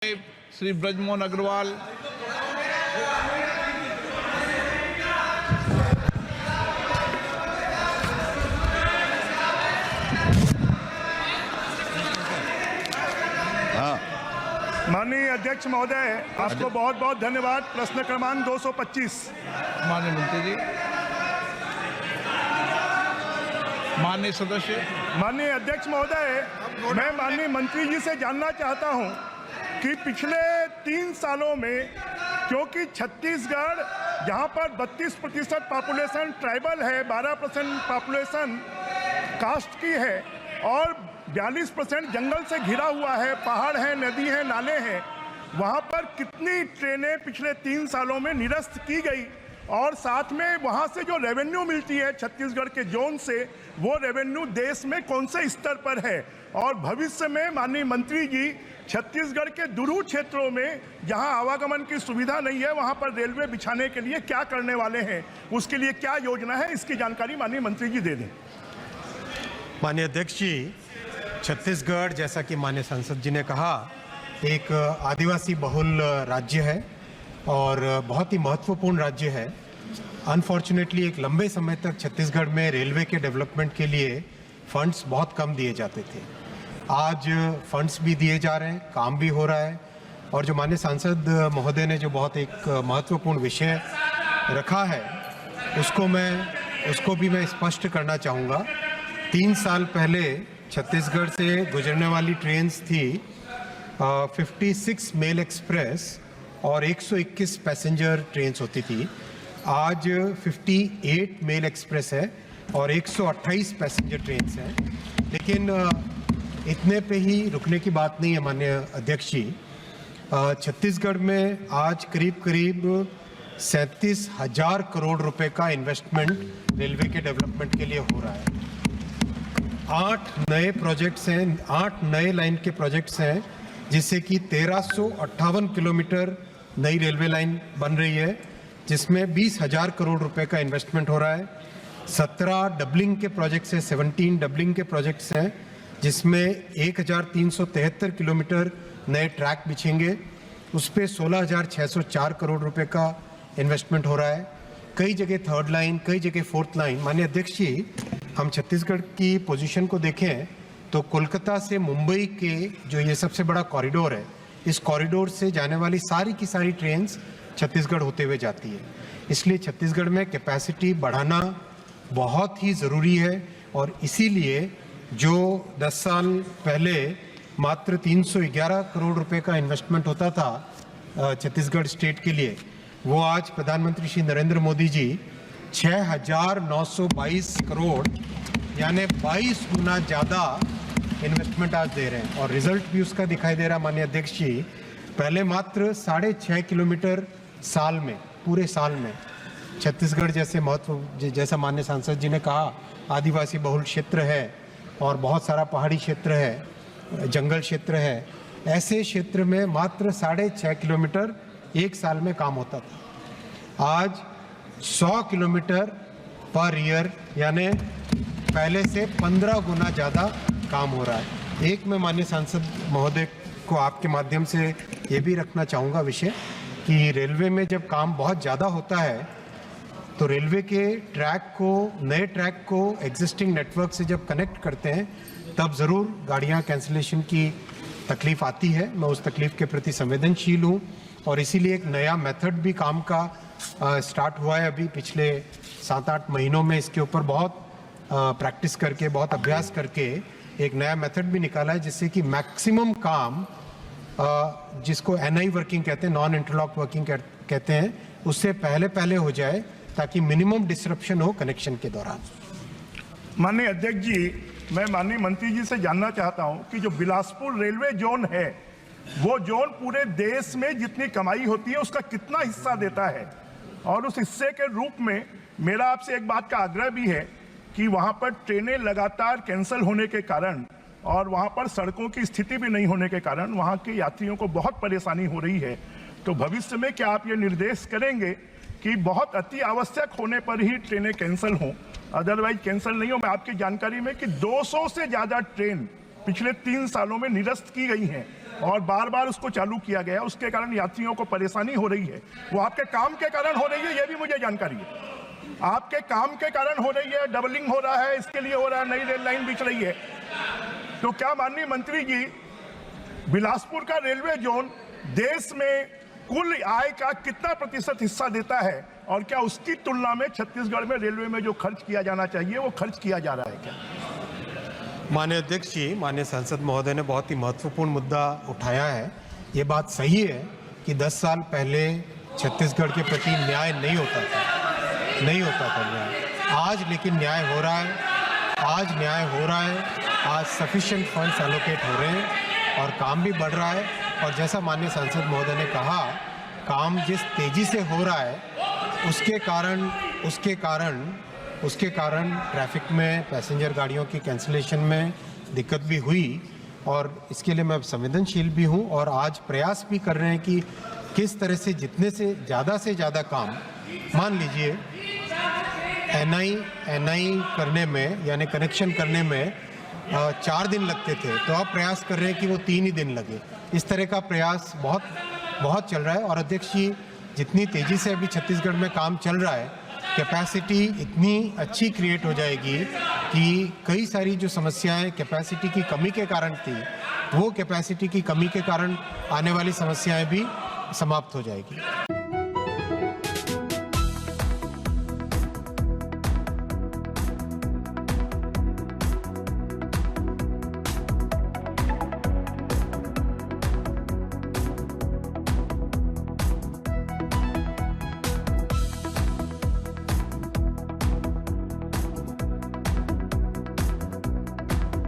श्री ब्रजमोहन अग्रवाल, माननीय अध्यक्ष महोदय, आपको बहुत बहुत धन्यवाद। प्रश्न क्रमांक 225। माननीय मंत्री जी, माननीय सदस्य। माननीय अध्यक्ष महोदय, मैं माननीय मंत्री जी से जानना चाहता हूं कि पिछले 3 सालों में, क्योंकि छत्तीसगढ़ जहां पर 32% पॉपुलेशन ट्राइबल है, 12% पॉपुलेशन कास्ट की है और 42% जंगल से घिरा हुआ है, पहाड़ है, नदी है, नाले हैं, वहां पर कितनी ट्रेनें पिछले 3 सालों में निरस्त की गई और साथ में वहां से जो रेवेन्यू मिलती है छत्तीसगढ़ के जोन से, वो रेवेन्यू देश में कौन से स्तर पर है? और भविष्य में माननीय मंत्री जी, छत्तीसगढ़ के दूर क्षेत्रों में जहां आवागमन की सुविधा नहीं है, वहां पर रेलवे बिछाने के लिए क्या करने वाले हैं? उसके लिए क्या योजना है? इसकी जानकारी माननीय मंत्री जी दे दें। माननीय अध्यक्ष जी, छत्तीसगढ़, जैसा कि माननीय सांसद जी ने कहा, एक आदिवासी बहुल राज्य है और बहुत ही महत्वपूर्ण राज्य है। अनफॉर्चुनेटली एक लंबे समय तक छत्तीसगढ़ में रेलवे के डेवलपमेंट के लिए फंड्स बहुत कम दिए जाते थे। आज फंड्स भी दिए जा रहे हैं, काम भी हो रहा है और जो माननीय सांसद महोदय ने जो बहुत एक महत्वपूर्ण विषय रखा है, उसको भी मैं स्पष्ट करना चाहूँगा। 3 साल पहले छत्तीसगढ़ से गुजरने वाली ट्रेन्स थी 56 मेल एक्सप्रेस और 121 पैसेंजर ट्रेन्स होती थी। आज 58 मेल एक्सप्रेस है और 128 पैसेंजर ट्रेन्स हैं। लेकिन इतने पे ही रुकने की बात नहीं है माननीय अध्यक्ष जी। छत्तीसगढ़ में आज करीब 37,000 करोड़ रुपए का इन्वेस्टमेंट रेलवे के डेवलपमेंट के लिए हो रहा है। 8 नए प्रोजेक्ट्स हैं, 8 नए लाइन के प्रोजेक्ट्स हैं, जिससे कि 1358 किलोमीटर नई रेलवे लाइन बन रही है, जिसमें 20,000 करोड़ रुपए का इन्वेस्टमेंट हो रहा है। 17 डबलिंग के प्रोजेक्ट्स हैं, 17 डबलिंग के प्रोजेक्ट्स हैं, जिसमें 1,373 किलोमीटर नए ट्रैक बिछेंगे। उस पर 16,604 करोड़ रुपए का इन्वेस्टमेंट हो रहा है। कई जगह 3rd लाइन, कई जगह 4th लाइन। माननीय अध्यक्ष जी, हम छत्तीसगढ़ की पोजीशन को देखें तो कोलकाता से मुंबई के जो ये सबसे बड़ा कॉरिडोर है, इस कॉरिडोर से जाने वाली सारी की सारी ट्रेन्स छत्तीसगढ़ होते हुए जाती है। इसलिए छत्तीसगढ़ में कैपेसिटी बढ़ाना बहुत ही ज़रूरी है और इसीलिए जो 10 साल पहले मात्र 311 करोड़ रुपए का इन्वेस्टमेंट होता था छत्तीसगढ़ स्टेट के लिए, वो आज प्रधानमंत्री श्री नरेंद्र मोदी जी 6,922 करोड़ यानी 22 गुना ज़्यादा इन्वेस्टमेंट आज दे रहे हैं और रिजल्ट भी उसका दिखाई दे रहा। माननीय अध्यक्ष जी, पहले मात्र 6.5 किलोमीटर साल में, पूरे साल में छत्तीसगढ़ जैसा माननीय सांसद जी ने कहा, आदिवासी बहुल क्षेत्र है और बहुत सारा पहाड़ी क्षेत्र है, जंगल क्षेत्र है, ऐसे क्षेत्र में मात्र 6.5 किलोमीटर एक साल में काम होता था। आज 100 किलोमीटर पर ईयर यानी पहले से 15 गुना ज़्यादा काम हो रहा है। एक मैं माननीय सांसद महोदय को आपके माध्यम से ये भी रखना चाहूँगा विषय कि रेलवे में जब काम बहुत ज़्यादा होता है तो रेलवे के ट्रैक को, नए ट्रैक को एग्जिस्टिंग नेटवर्क से जब कनेक्ट करते हैं, तब ज़रूर गाड़ियाँ कैंसिलेशन की तकलीफ़ आती है। मैं उस तकलीफ़ के प्रति संवेदनशील हूँ और इसीलिए एक नया मेथड भी काम का स्टार्ट हुआ है। अभी पिछले 7-8 महीनों में इसके ऊपर बहुत प्रैक्टिस करके, बहुत अभ्यास करके एक नया मेथड भी निकाला है, जिससे कि मैक्सिमम काम, जिसको NI वर्किंग कहते हैं, नॉन इंटरलॉक वर्किंग कहते हैं, उससे पहले हो जाए ताकि मिनिमम डिसरप्शन हो कनेक्शन के दौरान। माननीय अध्यक्ष जी, मैं माननीय मंत्री जी से जानना चाहता हूं कि जो बिलासपुर रेलवे जोन है, वो जोन पूरे देश में जितनी कमाई होती है उसका कितना हिस्सा देता है? और उस हिस्से के रूप में मेरा आपसे एक बात का आग्रह भी है कि वहां पर ट्रेनें लगातार कैंसिल होने के कारण और वहां पर सड़कों की स्थिति भी नहीं होने के कारण वहां के यात्रियों को बहुत परेशानी हो रही है। तो भविष्य में क्या आप ये निर्देश करेंगे कि बहुत अति आवश्यक होने पर ही ट्रेनें कैंसिल हों, अदरवाइज कैंसिल नहीं हो? मैं आपकी जानकारी में कि 200 से ज़्यादा ट्रेन पिछले 3 सालों में निरस्त की गई हैं और बार बार उसको चालू किया गया, उसके कारण यात्रियों को परेशानी हो रही है। वो आपके काम के कारण हो रही है, ये भी मुझे जानकारी है। आपके काम के कारण हो रही है, डबलिंग हो रहा है, इसके लिए हो रहा है, नई रेल लाइन बिछ रही है। तो क्या माननीय मंत्री जी, बिलासपुर का रेलवे जोन देश में कुल आय का कितना प्रतिशत हिस्सा देता है, और क्या उसकी तुलना में छत्तीसगढ़ में रेलवे में जो खर्च किया जाना चाहिए वो खर्च किया जा रहा है क्या? माननीय अध्यक्ष जी, माननीय सांसद महोदय ने बहुत ही महत्वपूर्ण मुद्दा उठाया है। ये बात सही है कि 10 साल पहले छत्तीसगढ़ के प्रति न्याय नहीं होता था न्याय। आज लेकिन न्याय हो रहा है, आज न्याय हो रहा है, आज सफिशिएंट फंड्स एलोकेट हो रहे हैं और काम भी बढ़ रहा है। और जैसा माननीय सांसद महोदय ने कहा, काम जिस तेजी से हो रहा है उसके कारण ट्रैफिक में, पैसेंजर गाड़ियों की कैंसिलेशन में दिक्कत भी हुई, और इसके लिए मैं संवेदनशील भी हूँ और आज प्रयास भी कर रहे हैं कि किस तरह से जितने से ज़्यादा काम, मान लीजिए एनआई करने में यानी कनेक्शन करने में 4 दिन लगते थे, तो आप प्रयास कर रहे हैं कि वो 3 ही दिन लगे। इस तरह का प्रयास बहुत चल रहा है। और अध्यक्ष जी, जितनी तेज़ी से अभी छत्तीसगढ़ में काम चल रहा है, कैपेसिटी इतनी अच्छी क्रिएट हो जाएगी कि कई सारी जो समस्याएं कैपेसिटी की कमी के कारण थी, वो कैपेसिटी की कमी के कारण आने वाली समस्याएं भी समाप्त हो जाएगी।